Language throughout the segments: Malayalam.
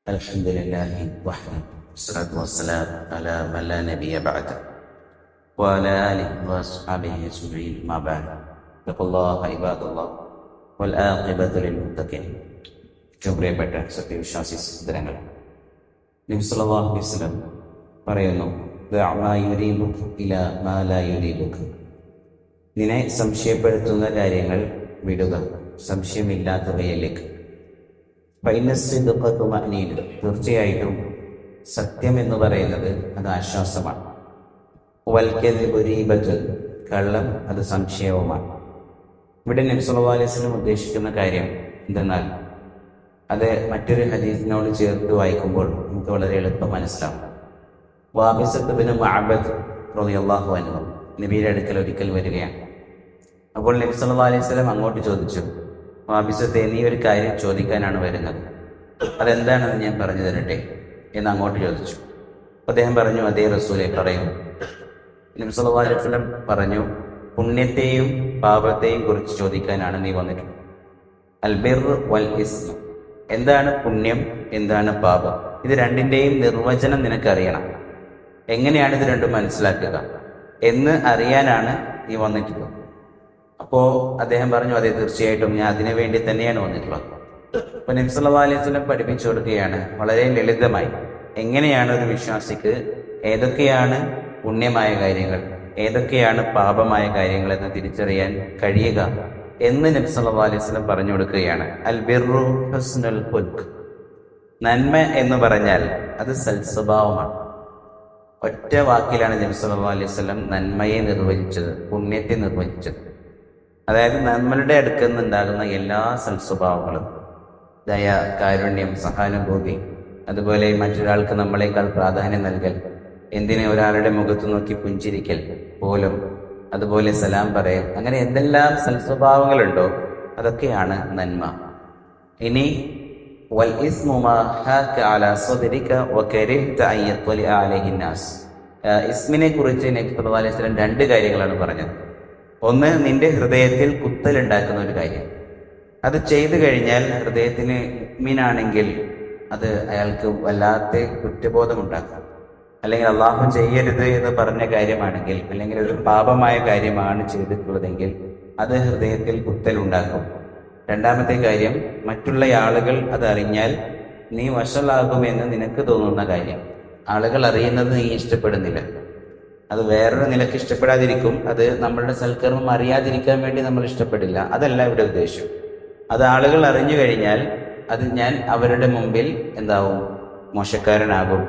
الحمد لله وحده والصلاة والسلام على من لا نبي بعده وعلى آله وأصحابه أجمعين ما بعد اتقوا الله عباد الله والعاقبة للمتقين. ഏറ്റവും പ്രിയപ്പെട്ട സത്യവിശ്വാസി സഹോദരങ്ങൾ, നബി സല്ലല്ലാഹു അലൈഹി വസല്ലം പറയുന്നു, നിന്നെ സംശയപ്പെടുത്തുന്ന കാര്യങ്ങൾ വിടുക, സംശയമില്ലാത്തവയിലേക്ക്. തീർച്ചയായിട്ടും സത്യം എന്ന് പറയുന്നത് അത് ആശ്വാസമാണ്. കള്ളം അത് സംശയവുമാണ്. ഇവിടെ നബി സല്ലല്ലാഹു അലൈഹി വസല്ലം ഉദ്ദേശിക്കുന്ന കാര്യം എന്തെന്നാൽ അത് മറ്റൊരു ഹദീസിനോട് ചേർത്ത് വായിക്കുമ്പോൾ നമുക്ക് വളരെ എളുപ്പം മനസ്സിലാവും. വാബിസത്ത് ബിൻ മഅബദ് റളിയല്ലാഹു അൻഹു നബിയുടെ അടുക്കൽ ഒരിക്കൽ വരികയാണ്. അപ്പോൾ നബി സല്ലല്ലാഹു അലൈഹി വസല്ലം അങ്ങോട്ട് ചോദിച്ചു, വാബിസത്തെ, നീ ഒരു കാര്യം ചോദിക്കാനാണ് വരുന്നത്, അതെന്താണെന്ന് ഞാൻ പറഞ്ഞു തരട്ടെ എന്ന് അങ്ങോട്ട് ചോദിച്ചു. അദ്ദേഹം പറഞ്ഞു, അതേ റസൂലേ, പറയൂ. നബി സല്ലല്ലാഹു അലൈഹി വസല്ലം പറഞ്ഞു, പുണ്യത്തെയും പാപത്തെയും കുറിച്ച് ചോദിക്കാനാണ് നീ വന്നിട്ടുള്ളത്. അൽ ബിർ വൽ ഇസ്മ, എന്താണ് പുണ്യം, എന്താണ് പാപം, ഇത് രണ്ടിൻ്റെയും നിർവചനം നിനക്കറിയണം. എങ്ങനെയാണ് ഇത് രണ്ടും മനസ്സിലാക്കുക എന്ന് അറിയാനാണ് നീ വന്നിട്ടുള്ളത്. അപ്പോൾ അദ്ദേഹം പറഞ്ഞു, അതെ, തീർച്ചയായിട്ടും ഞാൻ അതിനു വേണ്ടി തന്നെയാണ് വന്നിട്ടുള്ളത്. അപ്പൊ നബി സല്ലല്ലാഹു അലൈഹി വസല്ലം പഠിപ്പിച്ചു കൊടുക്കുകയാണ് വളരെ ലളിതമായി, എങ്ങനെയാണ് ഒരു വിശ്വാസിക്ക് ഏതൊക്കെയാണ് പുണ്യമായ കാര്യങ്ങൾ, ഏതൊക്കെയാണ് പാപമായ കാര്യങ്ങൾ എന്ന് തിരിച്ചറിയാൻ കഴിയുക എന്ന് നബി സല്ലല്ലാഹു അലൈഹി വസല്ലം പറഞ്ഞു കൊടുക്കുകയാണ്. അൽ ബിർറു ഹുസ്നുൽ ഖുൽഖ്, നന്മ എന്ന് പറഞ്ഞാൽ അത് സൽസ്വഭാവമാണ്. ഒറ്റ വാക്കിലാണ് നബി സല്ലല്ലാഹു അലൈഹി വസല്ലം നന്മയെ നിർവചിച്ചത്, പുണ്യത്തെ നിർവചിച്ചത്. അതായത് നമ്മളുടെ അടുക്കൽ നിന്നുണ്ടാകുന്ന എല്ലാ സൽസ്വഭാവങ്ങളും, ദയ, കാരുണ്യം, സഹാനുഭൂതി, അതുപോലെ മറ്റൊരാൾക്ക് നമ്മളെക്കാൾ പ്രാധാന്യം നൽകൽ, എന്തിനെ ഒരാളുടെ മുഖത്ത് നോക്കി പുഞ്ചിരിക്കൽ പോലും, അതുപോലെ സലാം പറയൽ, അങ്ങനെ എന്തെല്ലാം സൽസ്വഭാവങ്ങളുണ്ടോ അതൊക്കെയാണ് നന്മ. ഇനി വൽ ഇസ്മു മാ ഹാക അലാ സദ്രിക വകരിഹ്ത അൻ യത്ലിഅ അലൈഹി നാസ്, ഇസ്മിനെ കുറിച്ച് നബി സല്ലല്ലാഹു അലൈഹി വസല്ലം രണ്ട് കാര്യങ്ങളാണ് പറഞ്ഞത്. ഒന്ന്, നിന്റെ ഹൃദയത്തിൽ കുത്തലുണ്ടാക്കുന്ന ഒരു കാര്യം, അത് ചെയ്തു കഴിഞ്ഞാൽ ഹൃദയത്തിന് മുഅ്മിനാണെങ്കിൽ അത് അയാൾക്ക് വല്ലാത്ത കുറ്റബോധമുണ്ടാക്കും. അല്ലെങ്കിൽ അള്ളാഹു ചെയ്യരുത് എന്ന് പറഞ്ഞ കാര്യമാണെങ്കിൽ, അല്ലെങ്കിൽ ഒരു പാപമായ കാര്യമാണ് ചെയ്തിട്ടുള്ളതെങ്കിൽ അത് ഹൃദയത്തിൽ കുത്തലുണ്ടാക്കും. രണ്ടാമത്തെ കാര്യം, മറ്റുള്ള ആളുകൾ അത് അറിഞ്ഞാൽ നീ വഷളാകുമെന്ന് നിനക്ക് തോന്നുന്ന കാര്യം, ആളുകൾ അറിയുന്നത് നീ ഇഷ്ടപ്പെടുന്നില്ല, അത് വേറൊരു നിലക്ക് ഇഷ്ടപ്പെടാതിരിക്കും, അത് നമ്മളുടെ സൽക്കർമ്മം അറിയാതിരിക്കാൻ വേണ്ടി നമ്മൾ ഇഷ്ടപ്പെടില്ല, അതല്ല ഇവിടെ ഉദ്ദേശം. അത് ആളുകൾ അറിഞ്ഞു കഴിഞ്ഞാൽ അത് ഞാൻ അവരുടെ മുമ്പിൽ എന്താവും, മോശക്കാരനാകും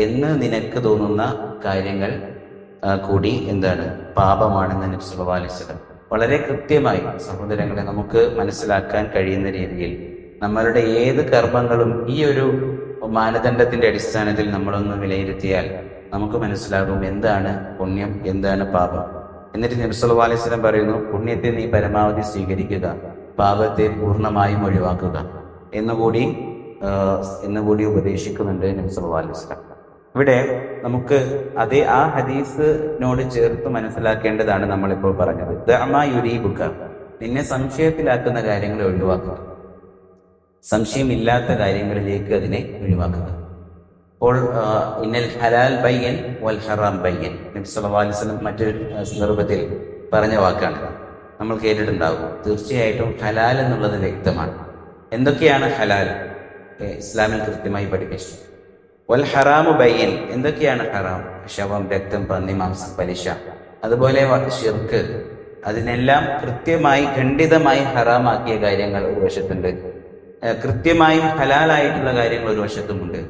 എന്ന് നിനക്ക് തോന്നുന്ന കാര്യങ്ങൾ കൂടി എന്താണ്, പാപമാണെന്ന് നബി സല്ലല്ലാഹു അലൈഹി വസല്ലം വളരെ കൃത്യമായി സഹോദരങ്ങളെ നമുക്ക് മനസ്സിലാക്കാൻ കഴിയുന്ന രീതിയിൽ നമ്മളുടെ ഏത് കർമ്മങ്ങളും ഈ ഒരു മാനദണ്ഡത്തിന്റെ അടിസ്ഥാനത്തിൽ നമ്മളൊന്ന് വിലയിരുത്തിയാൽ നമുക്ക് മനസ്സിലാകും എന്താണ് പുണ്യം, എന്താണ് പാപം. എന്നിട്ട് നബി സല്ലല്ലാഹു അലൈഹി വസല്ലം പറയുന്നു, പുണ്യത്തെ നീ പരമാവധി സ്വീകരിക്കുക, പാപത്തെ പൂർണ്ണമായും ഒഴിവാക്കുക എന്നുകൂടി ഉപദേശിക്കുന്നുണ്ട് നബി സല്ലല്ലാഹു അലൈഹി വസല്ലം. ഇവിടെ നമുക്ക് അതേ ആ ഹദീസിനോട് ചേർത്ത് മനസ്സിലാക്കേണ്ടതാണ് നമ്മളിപ്പോൾ പറഞ്ഞത്. ദഅമാ യുരീബുക, നിന്നെ സംശയത്തിലാക്കുന്ന കാര്യങ്ങളെ ഒഴിവാക്കുക, സംശയമില്ലാത്ത കാര്യങ്ങളിലേക്ക് അതിനെ ഒഴിവാക്കുക. അപ്പോൾ ഇന്നൽ ഹലാൽ ബയ്യൻ വൽ ഹറാം ബയ്യൻ, നബി സല്ലല്ലാഹു അലൈഹി വസല്ലം മറ്റൊരു സന്ദർഭത്തിൽ പറഞ്ഞ വാക്കാണ്, നമ്മൾ കേട്ടിട്ടുണ്ടാകും. തീർച്ചയായിട്ടും ഹലാൽ എന്നുള്ളത് വ്യക്തമാണ്. എന്തൊക്കെയാണ് ഹലാൽ, ഇസ്ലാമിൽ കൃത്യമായി പഠിപ്പിച്ചു. വൽ ഹറാമു ബയ്യൻ, എന്തൊക്കെയാണ് ഹറാം, ശവം, രക്തം, പന്നി മാംസം, പലിശ, അതുപോലെ ശിർക്ക്, അതിനെല്ലാം കൃത്യമായി ഖണ്ഡിതമായി ഹറാമാക്കിയ കാര്യങ്ങൾ ഒരു വശത്തുണ്ട്, കൃത്യമായും ഹലാലായിട്ടുള്ള കാര്യങ്ങൾ ഒരു വശത്തുമുണ്ട്.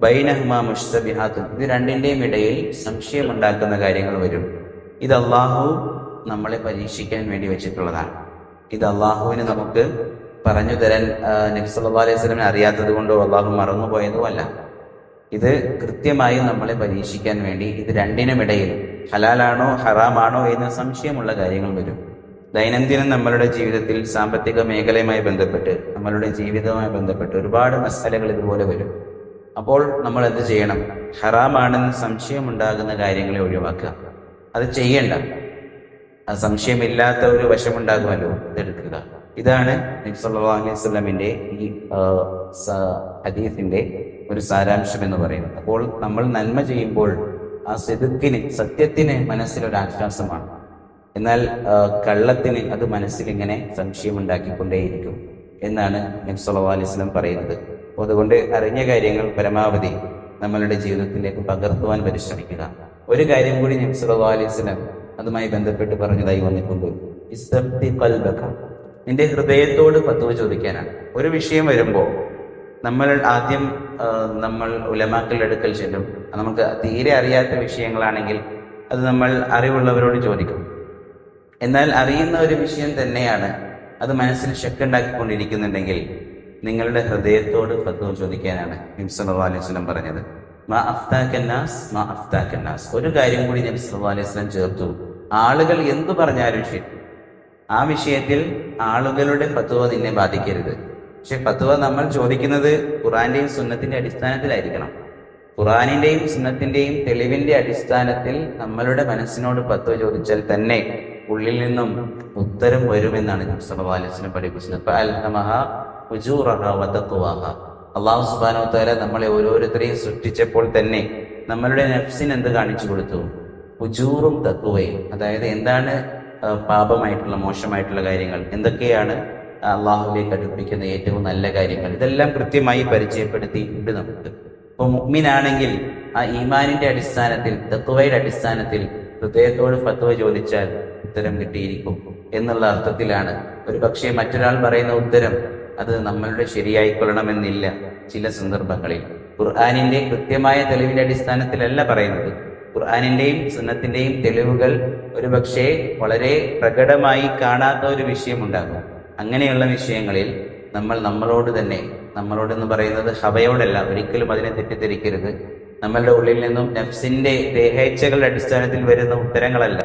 ബൈനഹുമാ മുശ്തബിഹാത്തുൻ, ഇത് രണ്ടിന്റെയും ഇടയിൽ സംശയമുണ്ടാക്കുന്ന കാര്യങ്ങൾ വരും. ഇത് അള്ളാഹു നമ്മളെ പരീക്ഷിക്കാൻ വേണ്ടി വെച്ചിട്ടുള്ളതാണ്. ഇത് അള്ളാഹുവിന് നമുക്ക് പറഞ്ഞു തരാൻ നബി സല്ലല്ലാഹു അലൈഹി വസല്ലം അറിയാത്തത് കൊണ്ടോ അള്ളാഹു മറന്നുപോയതോ അല്ല. ഇത് കൃത്യമായും നമ്മളെ പരീക്ഷിക്കാൻ വേണ്ടി ഇത് രണ്ടിനുമിടയിൽ ഹലാലാണോ ഹറാമാണോ എന്ന് സംശയമുള്ള കാര്യങ്ങൾ വരും. ദൈനംദിനം നമ്മളുടെ ജീവിതത്തിൽ സാമ്പത്തിക മേഖലയുമായി ബന്ധപ്പെട്ട്, നമ്മളുടെ ജീവിതവുമായി ബന്ധപ്പെട്ട് ഒരുപാട് മസലകൾ ഇതുപോലെ വരും. അപ്പോൾ നമ്മൾ എന്ത് ചെയ്യണം, ഹറാമാണെന്ന് സംശയമുണ്ടാകുന്ന കാര്യങ്ങളെ ഒഴിവാക്കുക, അത് ചെയ്യേണ്ട. അത് സംശയമില്ലാത്ത ഒരു വശമുണ്ടാകുമല്ലോ, ഇതെടുക്കുക. ഇതാണ് നബി സല്ലല്ലാഹു അലൈഹി വസല്ലമിന്റെ ഈ ഹദീസിന്റെ ഒരു സാരാംശം എന്ന് പറയുന്നത്. അപ്പോൾ നമ്മൾ നന്മ ചെയ്യുമ്പോൾ ആ സത്യത്തിന് മനസ്സിലൊരു ആശ്വാസമാണ്. എന്നാൽ കള്ളത്തിന് അത് മനസ്സിലിങ്ങനെ സംശയമുണ്ടാക്കിക്കൊണ്ടേയിരിക്കും എന്നാണ് നബി സല്ലല്ലാഹു അലൈഹി വസല്ലം പറയുന്നത്. അപ്പോൾ അതുകൊണ്ട് അറിഞ്ഞ കാര്യങ്ങൾ പരമാവധി നമ്മളുടെ ജീവിതത്തിലേക്ക് പകർത്തുവാൻ പരിശ്രമിക്കുക. ഒരു കാര്യം കൂടി നബി സല്ലല്ലാഹു അലൈഹി വസല്ലം അതുമായി ബന്ധപ്പെട്ട് പറഞ്ഞതായി വന്നിട്ടുണ്ട്. ഇസ്തബ്തി ഖൽബക, നിന്റെ ഹൃദയത്തോട് ഫത്വ ചോദിക്കാനാണ്. ഒരു വിഷയം വരുമ്പോൾ നമ്മൾ ആദ്യം ഉലമാക്കളുടെ അടുക്കൽ ചെല്ലും. നമുക്ക് തീരെ അറിയാത്ത വിഷയങ്ങളാണെങ്കിൽ അത് നമ്മൾ അറിവുള്ളവരോട് ചോദിക്കും. എന്നാൽ അറിയുന്ന ഒരു വിഷയം തന്നെയാണ് അത് മനസ്സിൽ ശക്കുണ്ടാക്കിക്കൊണ്ടിരിക്കുന്നുണ്ടെങ്കിൽ നിങ്ങളുടെ ഹൃദയത്തോട് ഫത്വ ചോദിക്കാനാണ് നബി സല്ലല്ലാഹു അലൈഹി വസല്ലം പറഞ്ഞത്. മാ അഫ്താക്കന്നാസ്, ഒരു കാര്യം കൂടി നബി സല്ലല്ലാഹു അലൈഹി വസല്ലം ചേർത്തു. ആളുകൾ എന്തു പറഞ്ഞാലും ശരി, ആ വിഷയത്തിൽ ആളുകളുടെ ഫത്വ നിന്നെ ബാധിക്കരുത്. പക്ഷെ ഫത്വ നമ്മൾ ചോദിക്കുന്നത് ഖുർആന്റെയും സുന്നത്തിന്റെ അടിസ്ഥാനത്തിലായിരിക്കണം. ഖുർആനിന്റെയും സുന്നത്തിന്റെയും തെളിവിന്റെ അടിസ്ഥാനത്തിൽ നമ്മളുടെ മനസ്സിനോട് ഫത്വ ചോദിച്ചാൽ തന്നെ ഉള്ളിൽ നിന്നും ഉത്തരം വരുമെന്നാണ് നബി സല്ലല്ലാഹു അലൈഹി വസല്ലം പഠിപ്പിച്ചത്. അല്ലാഹു സുബ്ഹാനഹു വ തആല നമ്മളെ ഓരോരുത്തരെയും സൃഷ്ടിച്ചപ്പോൾ തന്നെ നമ്മളുടെ നഫ്സിന് എന്ത് കാണിച്ചു കൊടുത്തു? ഉജൂറും തഖ്വയും. അതായത് എന്താണ് പാപമായിട്ടുള്ള മോശമായിട്ടുള്ള കാര്യങ്ങൾ, എന്തൊക്കെയാണ് അള്ളാഹുവിലേക്ക് അടുപ്പിക്കുന്ന ഏറ്റവും നല്ല കാര്യങ്ങൾ, ഇതെല്ലാം കൃത്യമായി പരിചയപ്പെടുത്തിയിട്ടുണ്ട് നമുക്ക്. ഇപ്പൊ മുഅ്മിനാണെങ്കിൽ ആ ഈമാനിന്റെ അടിസ്ഥാനത്തിൽ, തഖ്വയുടെ അടിസ്ഥാനത്തിൽ ഹൃദയത്തോട് ഫത്വ ചോദിച്ചാൽ ഉത്തരം കിട്ടിയിരിക്കും എന്നുള്ള അർത്ഥത്തിലാണ്. ഒരു പക്ഷേ മറ്റൊരാൾ പറയുന്ന ഉത്തരം അത് നമ്മളുടെ ശരിയായിക്കൊള്ളണമെന്നില്ല. ചില സന്ദർഭങ്ങളിൽ ഖുർആനിന്റെ കൃത്യമായ തെളിവിന്റെ അടിസ്ഥാനത്തിലല്ല പറയുന്നത്. ഖുർആനിന്റെയും സുന്നത്തിന്റെയും തെളിവുകൾ ഒരുപക്ഷെ വളരെ പ്രകടമായി കാണാത്ത ഒരു വിഷയമുണ്ടാകും. അങ്ങനെയുള്ള വിഷയങ്ങളിൽ നമ്മളോടെന്ന് പറയുന്നത് ഹവയോടല്ല, ഒരിക്കലും അതിനെ തെറ്റിദ്ധരിക്കരുത്. നമ്മളുടെ ഉള്ളിൽ നിന്നും നഫ്സിന്റെ ദേഹേച്ഛകളുടെ അടിസ്ഥാനത്തിൽ വരുന്ന ഉത്തരങ്ങളല്ല,